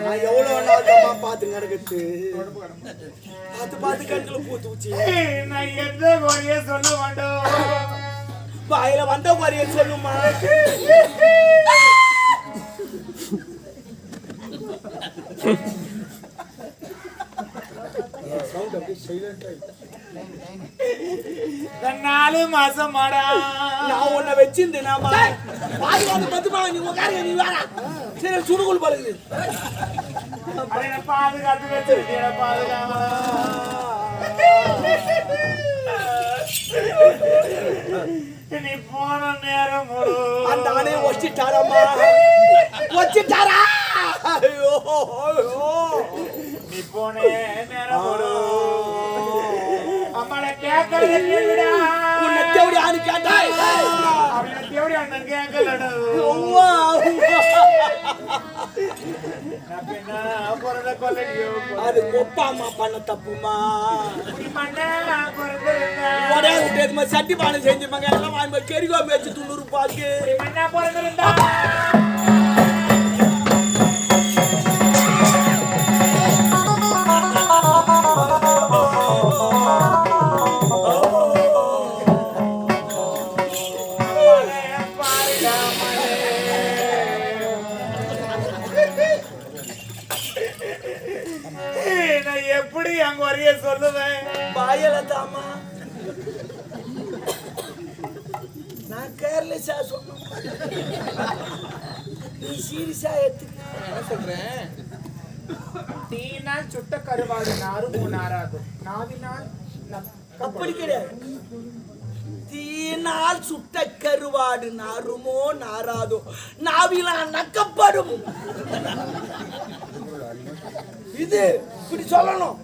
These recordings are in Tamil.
நான் எவ்வளவு நாள் பார்த்து நடக்குது பார்த்து கண்களை பூத்து வச்சு நான் எந்த குறைய சொல்ல மாட்டோம் வாயில வந்த குறைய சொல்லுமா நாலு மாசம் மாடா நான் உன்னை வச்சிருந்தேன் பாதுகாப்பு பத்துமா நீ உட்காருங்க நீ வேற சரி சுடுகுள் பழகுது பாதுகாத்து வச்சிருக்கேன் பாதுகாப்பு நீ போன நேரம் அந்த ஆணையை வச்சிட்டாரம்மா வச்சிட்டாரா நீ போன நேரம் அம்மாட கேட்கறது கேளுடா உன்னை தேவடி ஆணு கேட்டாய் அவனை தேவடி அண்ணன் கேட்கலடா பிறந்த கொல்லடியோ அது கொப்பா அம்மா பண்ண தப்புமா மண்ணா சட்டி பானை செஞ்சுப்பாங்க எல்லாம் வாங்கி கெரிகோ மேய்ச்சி 90 ரூபாய்க்கு மண்ணா பிறந்திருந்தா எப்படி அங்க வரைய சொல்லுவேன் பாயல தாமா நான் கேர்லெஸ்ஸா சொன்னேன் நீ சீரியஸா எடுத்துக்க சொல்றேன் தீனால் சுட்ட கருவாடு நாரும் நாராது நாவினால் அப்படி கிடையாது தீனால் சுட்ட கருவாடு நாருமோ நாராதோ நாவிலா நக்கப்படும் இது இப்படி சொல்லணும்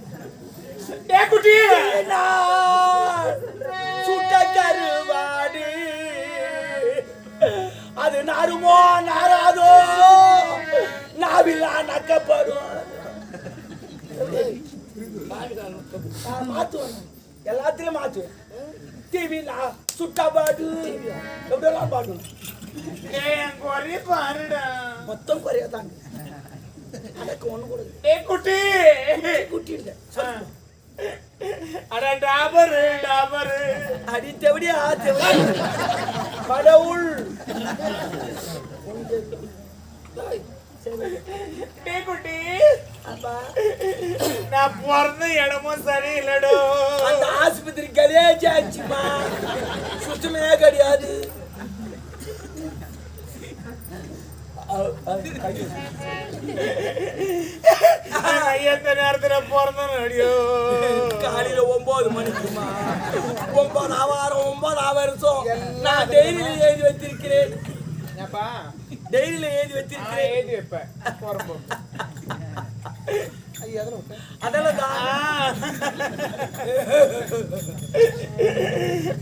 குட்டி சுட்ட கருவாடு அது நாருமோ நாராதோ நாவிலா நக்கப்படும் மாத்துவேன் எல்லாத்திலும் மாத்துவேன் டிவி சுட்டா பாடு எப்படியெல்லாம் பாடணும் குறைய பாருடா மொத்தம் குறையாதாங்க எனக்கு ஒண்ணு கூட குட்டி குட்டி இல்ல அட டாபரு டாபரு அடி தெவடியா கடவுள் குட்டி நான் பிறந்த இடமும் சரியில்லடோ அந்த ஆஸ்பத்திரி கலியாச்சு ஆச்சுமா சுத்தமே கிடையாது எந்த நேரத்துல பிறந்தோ காலையில 9 மணிக்குமா 9 வாரம் 9 வருஷம் நான் டெய்லியில எழுதி வச்சிருக்கிறேன் டெய்லியில எழுதி வச்சிருக்கிறேன் எழுதி வைப்பேன் அதெல்லாம்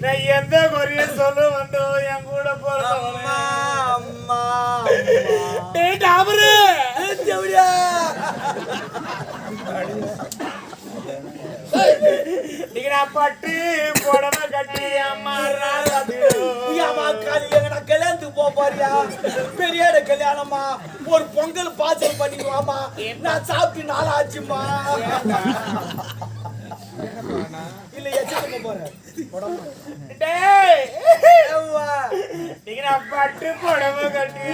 நான் எந்த குறைய சொல்ல வந்தோம் என் கூட அம்மா அம்மா டாபரு நீங்க நான் பட்டு புடவை கட்டி அம்மா கல்யாணத்துக்கு போறியா பெரிய கல்யாணமா ஒரு பொங்கல் பாசல் பண்ணிக்குவாமா நான் சாப்பிட்டு 4 ஆச்சுமா இல்ல எச்சரிக்கை போறேன் நீங்க நான் பட்டு புடவை கட்டி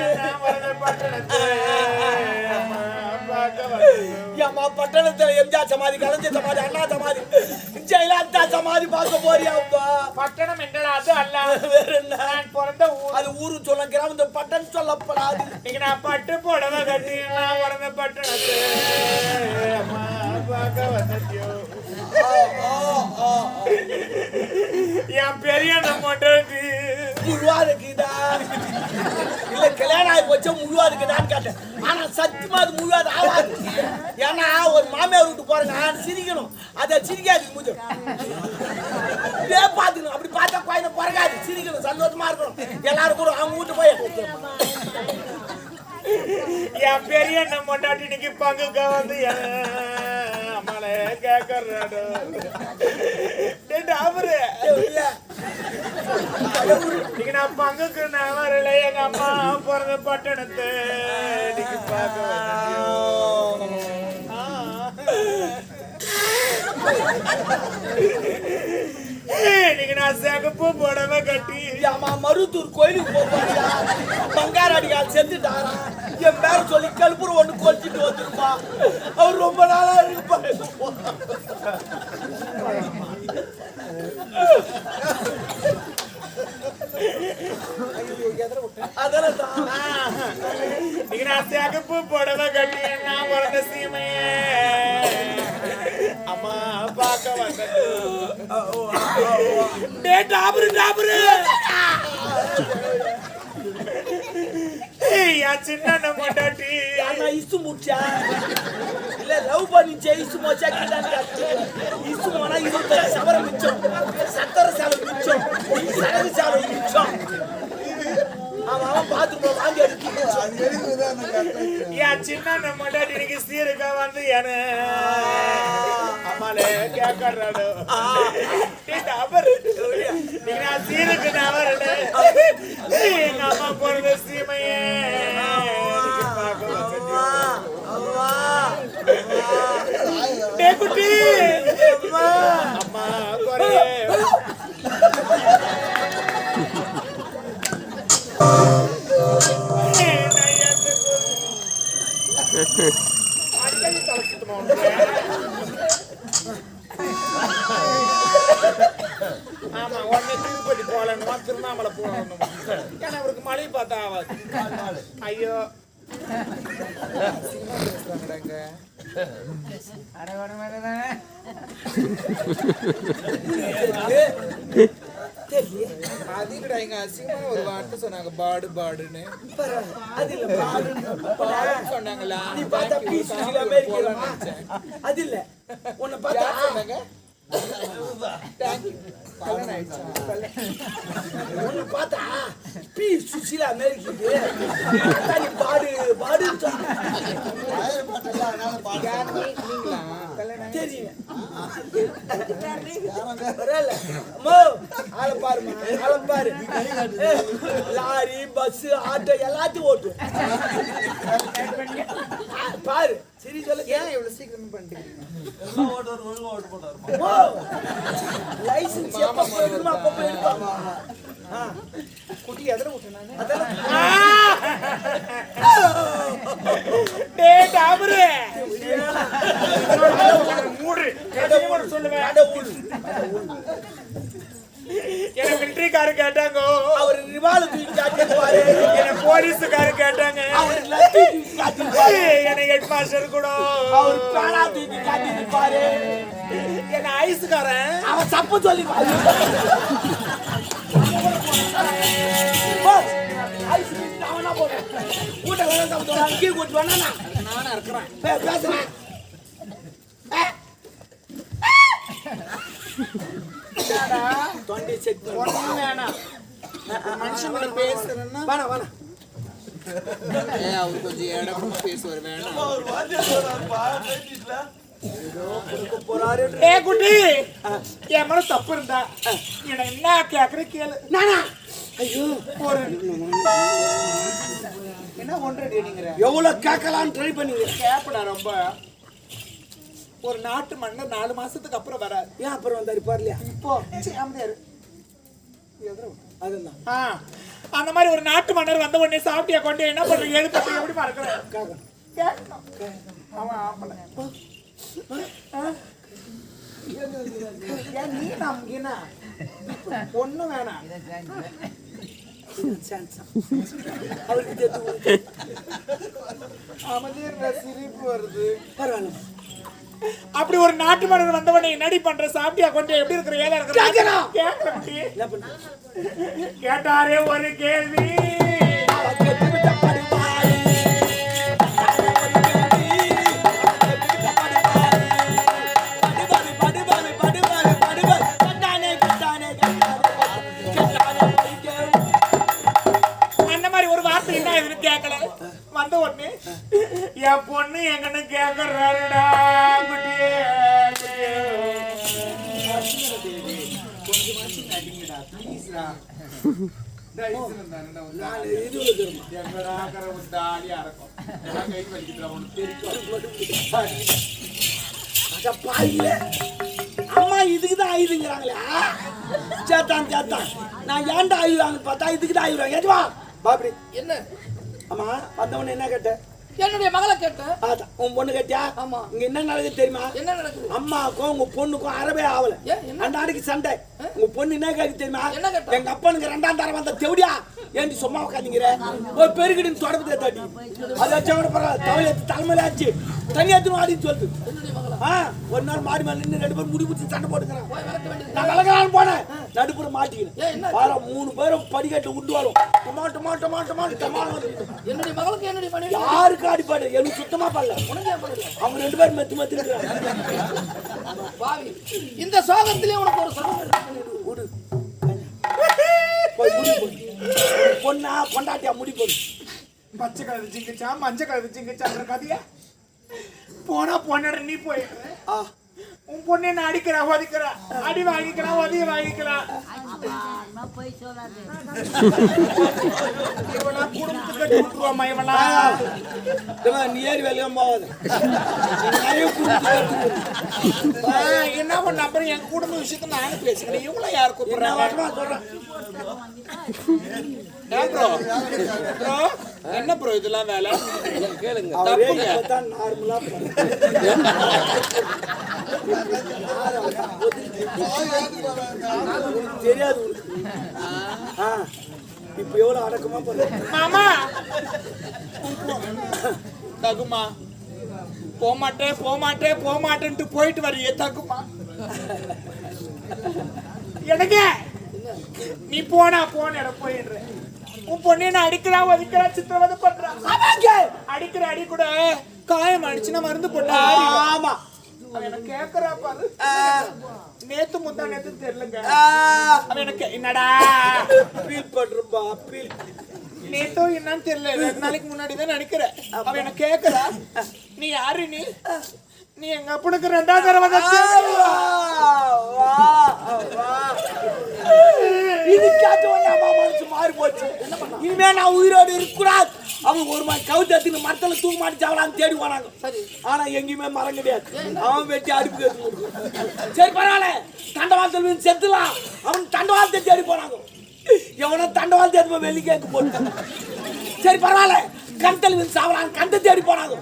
பட்டணத்துல எம்ஜிஆர் சமாதி கலைஞர் சமாதி அண்ணா சமாதி ஜெயலலிதா சமாதி பார்க்க போறியா பட்டணம் என்றால் அது அல்ல வேற என்ன பிறந்த ஊர் அது ஊரு சொல்ல கிராமம் பட்டன் சொல்லப்படாது நீங்க நான் பட்டு புடவை கட்டி நான் பிறந்த பட்டணத்து பார்க்க வந்தியோ என் பெரிய நம்மட்டு முழுவா இருக்குதா இல்ல கல்யாணம் ஆகி போச்சா முழுவா இருக்குதான்னு கேட்டேன் ஆனா சத்தியமா அது முழுவாது ஆகாது ஏன்னா ஒரு மாமியார் வீட்டு போறேங்க சிரிக்கணும் அதை சிரிக்காது மூஞ்ச பாத்துக்கணும் அப்படி பார்த்தா குழந்தை பிறகாது சிரிக்கணும் சந்தோஷமா இருக்கணும் எல்லாரும் கூட அவங்க வீட்டு போய் என் பெரிய நம்மட்டாட்டி இன்னைக்கு பங்குக்க வந்து மலை கேட்கறாடு அவரு இன்னைக்கு நான் பங்குக்கு நான் வரல, எங்க அம்மா பிறந்த பட்டணத்தை இன்னைக்கு பார்க்க இன்னைக்கு நான் சிகப்பு புடவை கட்டி ஆமா மருத்தூர் கோயிலுக்கு போறியா? பங்கார அடிகால் செத்துட்டாரா? என் பேர சொல்லி கல்பூர் ஒண்ணு கொச்சிட்டு வந்துருப்பா. அவர் ரொம்ப நாளா இருப்பா. இன்னைக்கு நான் சிகப்பு புடவை கட்டி நான் பிறந்த சீமையே அம்மா பார்க்க வந்தது. என் சின்ன பொண்டாட்டி இசு முடிச்சா இல்ல லவ் பண்ணிச்சே இசு மோச்சா இசு போனா 25 சவரம் மிச்சம், சத்தர சேவை மிச்சம், சரகு சேவை மிச்சம். அவன் பாத்து வாங்கி என் சின்ன பொண்டாட்டி இன்னைக்கு சீருக்கா வந்து என அம்மாலே கேட்கறாடு. நீங்க நான் சீருக்கு நான் வரல, எங்க அம்மா பிறந்த சீமையே குட்டி அம்மா குறையே அடிக்கடி தலை சுத்தமா ஆமா உடனே திருப்பதி போலன்னு திருவண்ணாமலை போகணும். ஏன்னா அவருக்கு மழை பார்த்தா ஆகாது. ஐயோ அதுக்கிட்ட எங்க அசிங்கமா ஒரு வார்த்தை சொன்னாங்க, பாடு பாடுன்னு சொன்னாங்களா? அது இல்ல உன்னை பார்த்தா சொன்னாங்க ஒண்ணு பார்த்தா பி சுசிலா அமெரிக்கு பாடு பாடு தெரியும். ஆளை பாருமா, ஆளை பாரு. லாரி பஸ் ஆட்டோ எல்லாத்தையும் ஓட்டு பாரு. சரி சொல்ல, ஏன் இவ்வளவு சீக்கிரம் பண்ணிட்டீங்க? லைசன்ஸ் எப்ப போயிடுமா அப்ப போயிடுமா. குட்டி எதிர விட்டுனாங்க என்ன மிலிட்டரிக்காரு கேட்டாங்க, அவர் ரிவால்வர் தூக்கி காட்டிருப்பாரு. என்ன போலீஸுக்காரு கேட்டாங்க, என்ன ஹெட் மாஸ்டர் கூட அவர் பேனா தூக்கி காட்டிருப்பாரு. என்ன ஐஸ்காரன் அவன் தப்பு சொல்லி அவனா போறேன் கூட்ட கீழ் கூட்டு வேணா நானா இருக்கிறேன் பேசுறேன். தொண்டை செக் வேணாம் மனுஷங்களை பேசுறேன்னா வேணாம் வேணாம். அவர் கொஞ்சம் இடமா பேசுவார் வேணாம். குட்டி என் மேல தப்பு இருந்தா என்ன என்ன கேக்குற கேளு. நானா ஐயோ ஒரு என்ன ஒன்றரை நீங்கிற எவ்வளவு கேட்கலான்னு ட்ரை பண்ணீங்க. கேப்படா ரொம்ப. ஒரு நாட்டு மன்னர் 4 மாசத்துக்கு அப்புறம் வராது. ஏன் அப்புறம் வந்தாரு பாருலையா? இப்போ அமைதியாரு அதுதான். அந்த மாதிரி ஒரு நாட்டு மன்னர் வந்த உடனே சாப்பிட்டியா கொண்டு என்ன பண்றீங்க எழுப்பி எப்படி மறக்கிறேன் அவன் ஆப்பல நீ நம்பினா ஒண்ணு வேணாம் அவருக்கு அமைதியா சிரிப்பு வருது. பரவாயில்ல. அப்படி ஒரு நாட்டு மன்னர் வந்தவனை நடி பண்ற சாப்பிட்டியா கொண்டு எப்படி இருக்கிற ஏதா இருக்கிற கேட்டாரே ஒரு கேள்வி. அந்த மாதிரி ஒரு வார்த்தை என்ன இதுன்னு கேட்கல. வந்த உடனே என் பொண்ணு எங்கன்னு கேக்குறாருடா குட்டியே. ஈஸ்ரா நான் இது வந்துருமா பாருங்க அம்மா இதுக்குதான் ஆயுதுங்கிறாங்களா சேத்தான் நான் ஏன்டா ஆயுவாங்க பார்த்தா இதுக்குதான் ஆயுவாங்க ஏதுவா பாப்படி என்ன ஆமா வந்தவன என்ன கேட்ட என்னுடைய மகளை கேட்டேன். அதான் உன் பொண்ணு கேட்டியா? ஆமா. இங்க என்ன நடக்குது தெரியுமா? என்ன நடக்குது? அம்மாக்கும் உங்க பொண்ணுக்கும் அரபே ஆகல. அந்த நாளைக்கு சண்டை. உங்க பொண்ணு என்ன கேக்குது தெரியுமா? எங்க அப்பனுக்கு ரெண்டாம் தரம் வந்த தெவடியா ஏண்டி சும்மா உட்காந்துங்கிற போய் பெருகிடுன்னு தொடர்பு தட்டி அதை செவட பரவாயில்ல தவளை தலைமையில ஆச்சு தனியாத்துன்னு ஆடின்னு சொல்லுது. ஒரு நாள் மாடி மேல நின்று 2 பேரும் முடி பிடிச்சி சண்டை போட்டுக்கிறேன். நான் விளக்கலான்னு போனேன் நடுப்புற மாட்டிக்கிறேன். வார 3 பேரும் படிக்கட்டு உண்டு வரும். டொமாட்டோ என்னுடைய மகளுக்கு என்னுடைய மனைவி யாருக்கு அடிப்பாடு எனக்கு சுத்தமா பண்ணல. அவங்க 2 பேரும் மெத்து மெத்து இருக்கிறாங்க. இந்த சோகத்திலே உனக்கு ஒரு சோகம் பொண்ணா பொண்டாட்டியா முடி போடு. பச்சை கலர் ஜிங்கிச்சா மஞ்சள் கலர் ஜிங்கிச்சாங்கிற கதையா போனா பொண்ணட நீ போய் உன் பொண்ணு என்ன அடிக்கிறா ஒதிக்கிறா அடி வாங்கிக்கிறா ஒதிய வாங்கிக்கிறா இவெல்லாம் குடும்பத்துக்கு கட்டி விட்டுருவாமா இவெல்லாம் நீ ஏறி வேலையும் போகாது என்ன பண்ண அப்புறம் என் குடும்ப விஷயத்த நானும் பேசுகிறேன். இவங்கள யார் கூப்பிடுறாங்க சொல்றேன் என்ன ப்ரோ இதெல்லாம் வேலை கேளுங்க நார்மலா தெரியாது இப்ப எவ்வளவு அடக்கமா போற மாமா தகுமா போமாட்டேன்ட்டு போயிட்டு வரையே தகுமா எனக்கு நீ போன இடம் போயிடுற உன் பொண்ணு என்ன அடிக்கிறா ஒதிக்கிறா சித்திரவதை பண்றா அடிக்கிற அடி கூட காயம் அடிச்சுன்னா மருந்து போட்டா ஆமா அவன் எனக்கு கேக்குறா பாரு நேத்து முந்தா நேத்து தெரியலங்க அவன் எனக்கு என்னடா ஃபீல் பண்றப்பா ஃபீல் நேத்தோ என்னன்னு தெரியல 2 நாளைக்கு முன்னாடி தான் நினைக்கிறேன். அவன் என்ன கேக்குறா நீ யாரு நீ எங்க அப்பனுக்கு 2ஆம் தடவை இது கேட்டு அம்மா மனசு மாறி போச்சு. இனிமே நான் உயிரோடு இருக்கக்கூடாது. அவங்க ஒரு மாதிரி கவுத்து மரத்துல தூக்க மாட்டிச்சாங்களான்னு தேடி போனாங்க. ஆனா எங்கேயுமே மரம் கிடையாது. அவன் வெட்டி அடுப்பு கேட்டு சரி பரவாயில்ல தண்டவாளத்தில் செத்துலாம் அவன் தண்டவாளத்தை தேடி போனாங்க. எவனோ தண்டவாளத்தை எடுத்து வெள்ளி கேட்டு போட்டாங்க. சரி பரவாயில்ல கந்தல் வந்து சாவலாம் கந்த தேடி போனாங்க.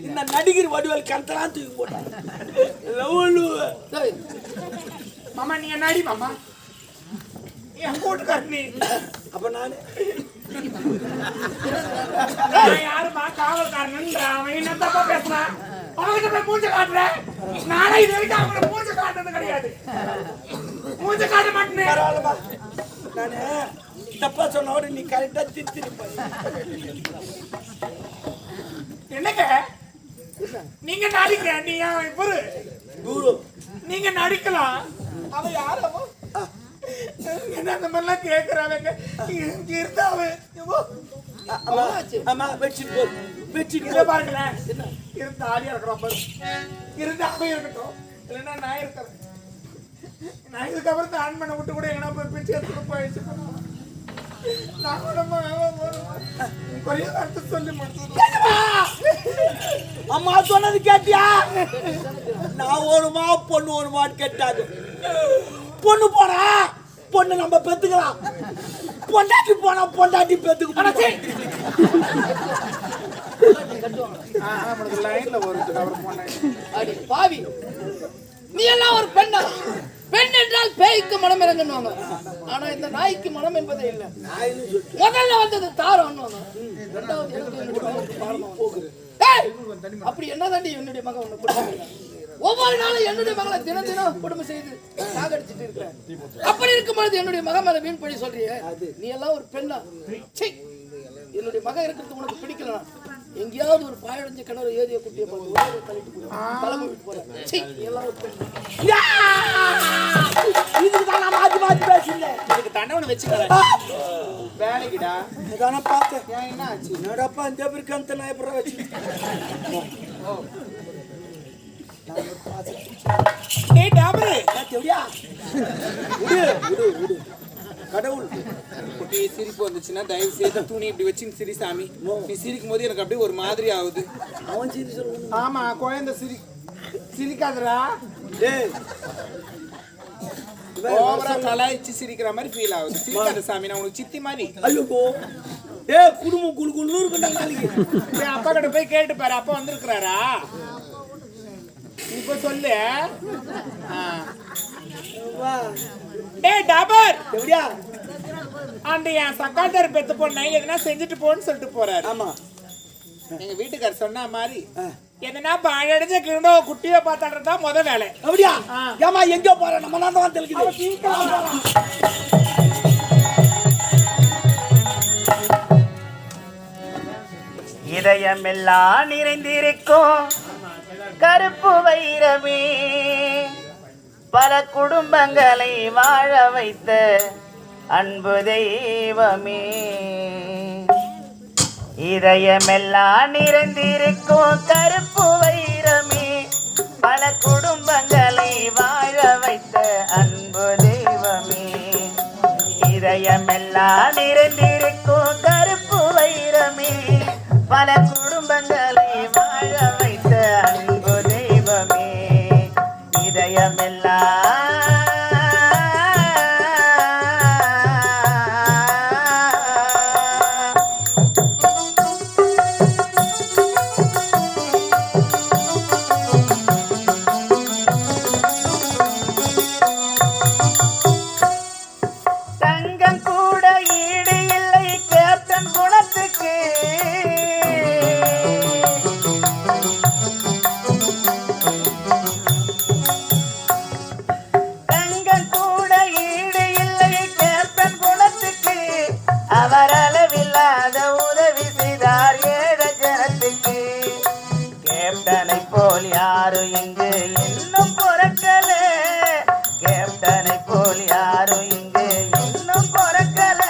இந்த நடிகர் வடிவேல் கந்தலாம் தூக்கி போட்டாங்க. மாமா நீ என்னடி மாமா என் கூட்டுக்கார நீ அப்ப நானு யாருமா காவல்காரன் அவன் என்ன தப்பா பேசுறான் அவங்கிட்ட போய் மூஞ்ச காட்டுற நானே இது வரைக்கும் அவங்க மூஞ்ச காட்டுறது கிடையாது மூஞ்ச காட்ட மாட்டேன் பரவாயில்லப்பா நானு தப்பா சொன்னோட நீ கரெக்டா திருத்திருப்ப என்னங்க நீங்க நடிக்க நீ இவரு குரு நீங்க நடிக்கலாம் அவ யாரவோ என்ன அந்த மாதிரிலாம் கேட்கறாங்க இருந்தாவே ஆமா வெச்சிட்டு இதை பாருங்களேன் இருந்த ஆளியா இருக்கிறோம் பாரு இருந்தாவே இருக்கட்டும் இல்லைன்னா நான் இருக்கிறேன் நான் இதுக்கப்புறம் ஆன் பண்ண விட்டு கூட எங்கன்னா போய் பிச்சு எடுத்துட்டு போயிடுச்சு நான் கூட பெரிய வார்த்தை சொல்லி அம்மா சொன்னது கேட்டியா நான் ஒருமா பொண்ணு ஒருமான்னு கேட்டாங்க பொண்ணு போனா பொண்ணு நம்ம பெத்துக்கலாம் பொண்டாட்டி போனா பொண்டாட்டி பெத்துக்க பாவி நீ எல்லாம் ஒரு பெண்ணா பெண் என்றால் பேய்க்கு மனம் இறங்குவாங்க ஆனா இந்த நாய்க்கு மனம் என்பதே இல்லை முதல்ல வந்தது தாரம் அப்படி என்னதாண்டி என்னுடைய மகன் ஒண்ணு கொடுத்தாங்க ஒவ்வொரு நாளும் என்னுடைய மகளை தினம் கொடுமை செய்து சாகடிச்சிட்டு இருக்கிறேன் அப்படி இருக்கும்பொழுது என்னுடைய மகன் மேல வீண் பழி சொல்றிய நீ எல்லாம் ஒரு பெண்ணா என்னுடைய மகன் இருக்கிறது உனக்கு பிடிக்கலனா எங்கேயாவது ஒரு பாயடைஞ்ச கிணறு ஏரிய குட்டியை பார்த்து தள்ளிட்டு கிளம்பி விட்டு போறேன் எல்லாம் ஒரு பெண் இதுக்குதான் நான் மாத்தி பேசுறேன் இதுக்கு தண்டவனை வச்சுக்கிறேன் வேலைக்குடா இதான பார்த்தேன் ஏன் என்ன ஆச்சு என்னடாப்பா இந்த பேருக்கு அந்த நான் எப்பறம் வச்சு டேய் டாபரு தேவடியா விடு கடவுள் குட்டி சிரிப்பு வந்துச்சுன்னா தயவு செய்து துணி இப்படி வச்சு சிரி சாமி. நீ சிரிக்கும் போது எனக்கு அப்படியே ஒரு மாதிரி ஆகுது. அவன் சிரி சொல்லுவான். ஆமா குழந்தை சிரிக்காதடா. டேய் ஓவரா கலாய்ச்சி சிரிக்கிற மாதிரி ஃபீல் ஆகுது. சிரிக்காத சாமி, நான் உனக்கு சித்தி மாதிரி. ஐயோ டேய் குடும்பம் குளு குளு இருக்குடா நாளைக்கு. என் அப்பா கிட்ட போய் கேட்டு பாரு, அப்பா வந்திருக்கிறாரா இப்ப சொல்லு. வா டேய் டாபர், எப்படியா அந்த என் சக்காத்தார் பெத்து பொண்ணை எதனா செஞ்சுட்டு போன்னு சொல்லிட்டு போறாரு. ஆமா எங்க வீட்டுக்காரர் சொன்ன மாதிரி எதனா பாழடைஞ்ச கிண்டோ குட்டியை பார்த்தாடுறதா முத வேலை. அப்படியா? ஏமா எங்க போற? நம்ம தான் தெளிக்குது. இதயமெல்லாம் நிறைந்திருக்கும் கருப்பு வைரமே, பல குடும்பங்களை வாழ வைத்த அன்பு தெய்வமே. இதயமெல்லாம் நிறைந்திருக்கும் கருப்பு வைரமே, பல குடும்பங்களை வாழ வைத்த அன்பு தெய்வமே. இதயமெல்லாம் நிறைந்திருக்கும் கருப்பு வைரமே, பல குடும்பங்களை வாழ வைத்த அன்பு தெய்வமே. இதயமெல்லாம் தங்கம் கூட ஈடு இல்லை கேப்டன் குணத்துக்கு. தங்கம் கூட ஈடு இல்லை கேப்டன் குணத்துக்கு. அவர் அளவில்லாத உதவி செய்தார் ஏழ ஜனத்துக்கு. கேப்டனை போல் யாரும் இங்கு இன்னும் பிறக்கல. கேப்டனை போல் யாரும் இங்கு இன்னும் பிறக்கல.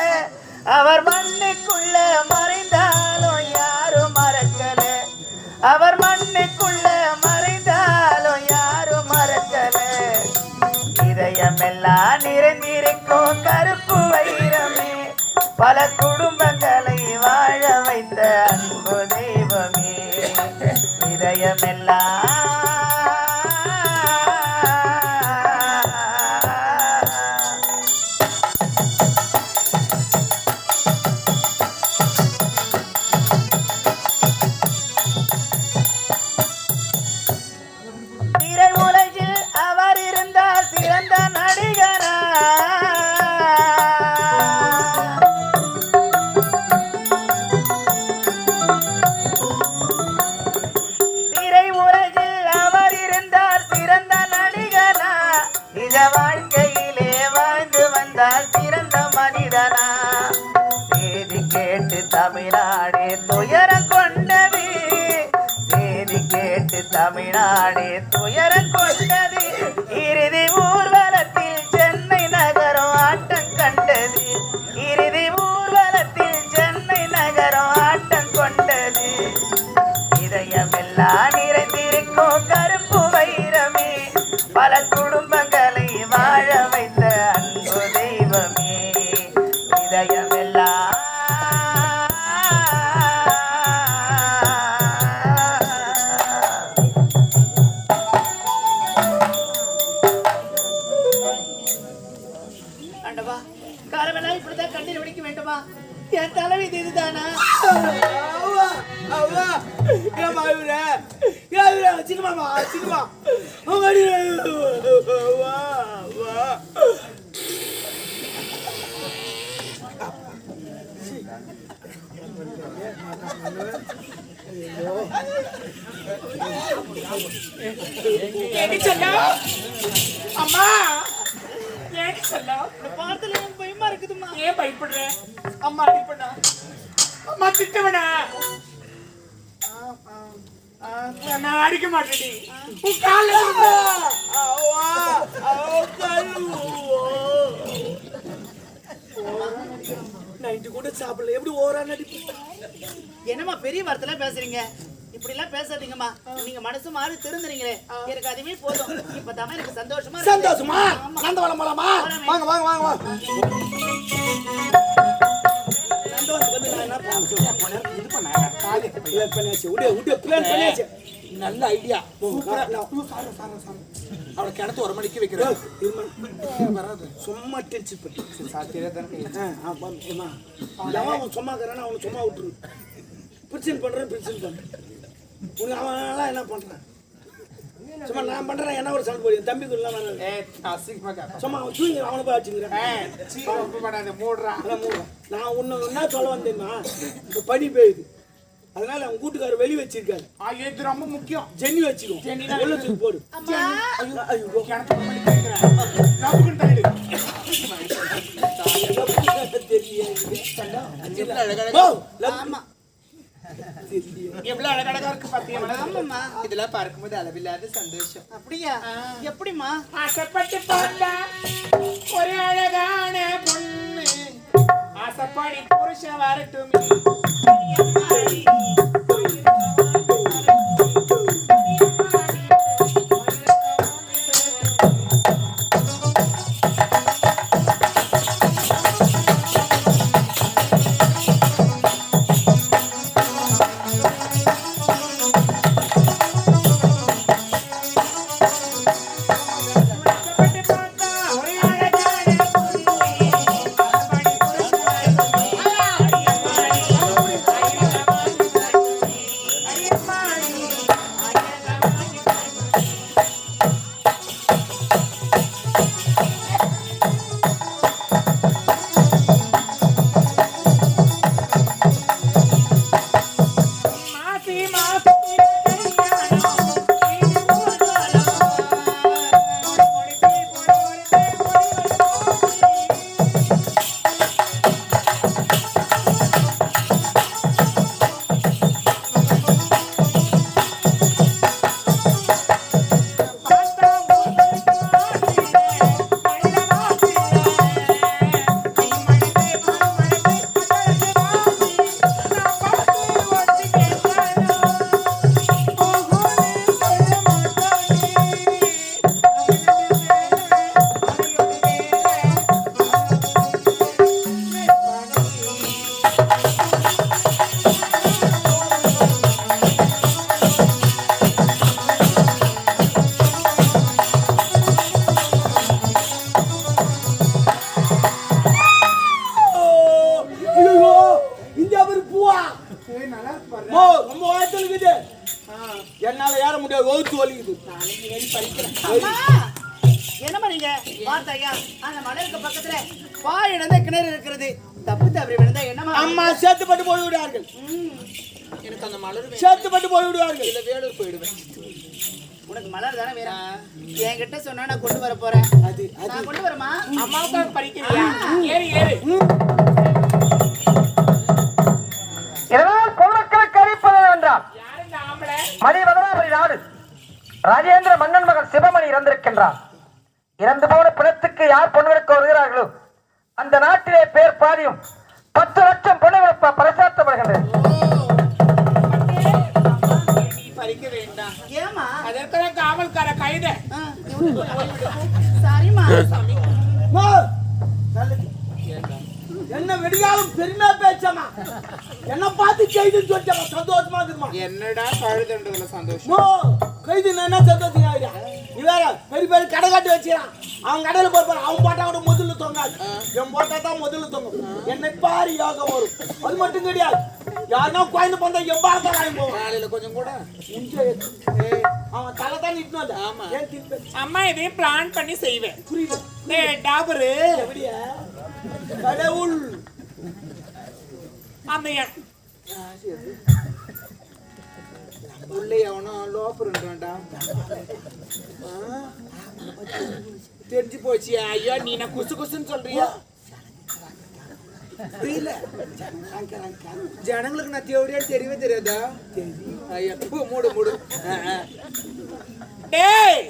அவர் மண்ணுக்குள்ள மறைந்தாலும் யாரும் மறக்கல. அவர் மண்ணுக்குள்ள மறைந்தாலும் யாரும் மறக்கல. இதயமெல்லாம் நிறைந்திருக்கும் கருப்பு வைரமே, பல குடும்பங்களை வாழ வைத்த அன்பு தெய்வமே. இதயமெல்லாம் திரை உலகில் அவர் இருந்தார் சிறந்த நடிகரா. திரை உலகில் அவர் இருந்தார் சிறந்த நடிகரா. நிஜ வாழ்க்கையிலே வாழ்ந்து வந்தார் சிறந்த மனிதனா. செய்தி கேட்டு தமிழ்நாடு துயரம் கொண்டது. செய்தி கேட்டு தமிழ்நாடு துயரம் கொண்டது. இறுதி ஊர்வலத்தில் சென்னை நகரம் ஆட்டம் கண்டது. இறுதி ஊர்வலத்தில் சென்னை நகரம் ஆட்டம் கொண்டது. இதயமெல்லாம் நிறைந்திருக்கும் கருப்பு வைரமே, பல குடும்பங்களை வாழ வைத்த அன்பு தெய்வமே. இதயமெல்லாம் ஆண்டவா, காலமெல்லாம் இப்படிதான் கண்ணீர் வடிக்க வேண்டுமா? என் தலைவி இதுதானா? அவ்வா அவ்வா ஏமா இவரே ஏவரே சின்னமாமா சின்னமா அவடி வா வா அம்மா ஏடி சொல்லா, பார்த்தல எனக்கு பயமா இருக்குதுமா. ஏன் பயப்படுற? அம்மா அடிப்படா, அம்மா திட்டவனா? நான் அடிக்க மாட்டேடி. உன் கால அவ்வா அவகலு நைட்டு கூட சாப்பிடல. எப்படி ஓரா நடிப்பு? என்னம்மா பெரிய வார்த்தைலாம் பேசுறீங்க? இப்படி எல்லாம் பேசாதீங்கம்மா. நீங்க மனசு மாறி திருந்துறீங்களே, எனக்கு அதுவே போதும். இப்பதான் எனக்கு சந்தோஷமா இருக்கு. சந்தோஷமா? நந்தவனம் போலாமா? வாங்க வாங்க வாங்க வாங்க. நந்தவனத்துக்கு வந்து நான் என்ன பண்ண சொல்றேன்? இது பண்ண காலி பிளான் பண்ணியாச்சு. விடு பிளான் பண்ணியாச்சு. நல்ல ஐடியா. அவளை கிணத்து ஒரு மணிக்கு வைக்கிறேன். வராது. சும்மா டென்ஷன் பண்ணி சாத்தியா தானே. அவன் சும்மா இருக்கிறான், அவனை சும்மா விட்டுரு. பிரச்சனை பண்றேன் உனக்கு அவன் என்ன பண்றான்? சும்மா நான் பண்றேன், என்ன ஒரு சண்டை போடுறேன் தம்பிக்கு இல்லாம சும்மா அவன் தூங்கி அவனை போய் வச்சுக்கிறேன். நான் உன்னை என்ன சொல்ல வந்தேன்னா, இப்போ பனி பெய்யுது, அதனால அவன் கூட்டுக்காரர் வெளியே வச்சிருக்காரு. இது ரொம்ப முக்கியம். ஜென்னி வச்சுக்கோ, வெள்ளத்துக்கு போடு. எவ்வளவு அழகழகா இருக்கு பாத்தியா? இதெல்லாம் பார்க்கும்போது அளவில்லாத சந்தோஷம். அப்படியா? எப்படிமா? ஆசைப்பட்டு பார்த்தா ஒரு அழகான பொண்ணு, ஆசைப்படி புருஷன் வரட்டும். என்னால ஏற முடியாது, ஒழுத்து வலிக்குது. என்னமா நீங்க பார்த்தாயா? அந்த மணலுக்கு பக்கத்துல பாய் இடந்த கிணறு இருக்கிறது. தப்பு தவறி விழுந்தா என்னமா? அம்மா சேர்த்துப்பட்டு போய் விடுவார்கள். எனக்கு அந்த மலர் சேர்த்துப்பட்டு போய் விடுவார்கள். இல்ல வேலூர் போயிடுவேன். உனக்கு மலர் தானே வேணும். என்கிட்ட சொன்னா நான் கொண்டு வர போறேன். நான் கொண்டு வரமா? அம்மாவுக்கு பறிக்கிறியா? ஏறு ஏறு. இதனால் பொருட்களுக்கு அளிப்பது என்றார். மணிவதனாபுரி நாடு ராஜேந்திர மன்னன் மகள் சிவமணி இறந்திருக்கின்றார். இறந்து போன பிணத்துக்கு யார் பொன்விற்கு வருகிறார்களோ அந்த நாட்டிலே பேர் பாதியும் 10 லட்சம் பொன்னிழப்ப பரிசாத்தப்படுகின்றது. பறிக்க வேண்டாம். ஏமா? அதற்கான காவல்கார கைது. சரிமா. என்ன வெடியாலும் பெருமையா பேச்சமா, என்ன பார்த்து கைதுன்னு சொல்லிட்டமா, சந்தோஷமா இருக்குமா? என்னடா பழுதுன்றதுல சந்தோஷம். கைது என்ன சந்தோஷம் ஆகிடா? நீ வேற பெரிய பெரிய கடை கட்டி வச்சுக்கிறான். அவன் கடையில போய் அவன் போட்டா கூட முதல்ல தொங்காது, என் போட்டா தான் முதல்ல தொங்கும். என்னை பாரு யோகம் வரும். அது மட்டும் கிடையாது, யாருன்னா குழந்தை பந்தா என் பாலத்தை வாங்கி போவான். காலையில கொஞ்சம் கூட அவன் தலை தான் நிட்டு. ஆமா, அம்மா இதையும் பிளான் பண்ணி செய்வேன். புரியுது? டாபரு எப்படியா கடவுள் அந்த உள்ளே அவனோ லோப்பருன்றான்டா. தெரிஞ்சு போச்சு. ஐயோ நீ நான் குசு குசுன்னு சொல்றியா? புரியல. ஜனங்களுக்கு நான் தேவையா தெரியவே தெரியாதா? ஐயா மூடு மூடு. டேய்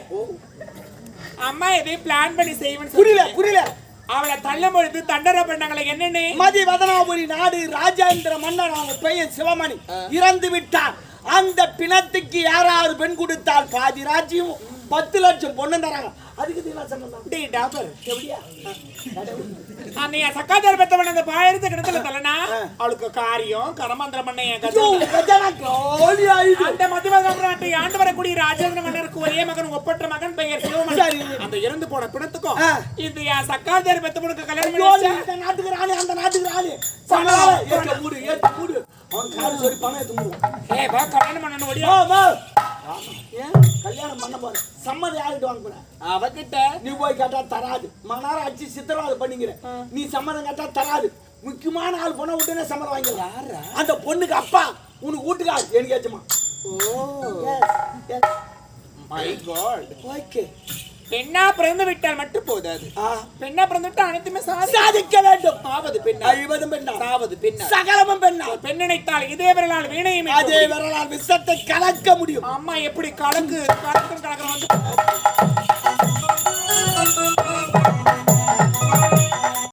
அம்மா எதையும் பிளான் பண்ணி செய்வேன். புரியல புரியல. அவளை தள்ளும் பொழுது தண்டனை பண்ணாங்களே என்னன்னு? மதிவதனாபுரி நாடு ராஜேந்திர மன்னர், அவங்க பெயர் சிவமணி, இறந்து விட்டார். அந்த பிணத்துக்கு யாராவது பெண் கொடுத்தால் பாதி ராஜ்யம், 10 லட்சம் பொண்ணு தராங்க. அதுக்கு இது என்ன சம்பந்தம்? டேய் டாபர் எப்படியா? அன்னைய சக்காதார் பெத்தவன் அந்த பாயிரத்து கிடத்துல தலனா அவளுக்கு காரியம் கரமந்திரம் பண்ண என் கதை அந்த மதிவகாமராட்டை ஆண்டு வரக்கூடிய ராஜேந்திர மன்னருக்கு ஒரே மகன் ஒப்பற்ற மகன் பெயர் சிவமணி. அந்த இறந்து போன பிணத்துக்கும் இந்த சக்காதார் பெத்தவனுக்கு கல்யாணம் பண்ணி இந்த நாட்டுக்கு ராணி அந்த நாட்டுக்கு ராணி சமாள ஏற்க மூடு அவன் கால் சொல்லி பணம் எடுத்து மூடு. ஏய் வா கல்யாணம் பண்ணனும் ஓடியா. வா ஏன் கல்யாணம் பண்ண போற சம்மதம் யார்கிட்ட வாங்க போற? அவகிட்ட நீ போய் கேட்டா தராது. மணாரம் அடிச்சு சித்திரவதை பண்ணிக்கிற. நீ சம்மதம் கேட்டா தராது. முக்கியமான ஆள் போனா உடனே சம்மதம் வாங்கிக்கலாம். அந்த பொண்ணுக்கு அப்பா உனக்கு வீட்டுக்காரு எனக்கு ஏச்சமா. My God. ஓகே பெண்ணா பிறந்து விட்டால் மட்டும் போதாது. பெண்ணா பிறந்து விட்டால் அனைத்துமே சாதிக்க வேண்டும். ஆவது பெண்ணா அழிவதும் பெண்ணா சாவது பெண்ணா சகலமும் பெண்ணா. பெண் நினைத்தால் இதே விரலால் வீணையும் அதே விரலால் விஷத்தை கலக்க முடியும். அம்மா எப்படி கலக்கு கலக்கும் கலக்கிற வந்து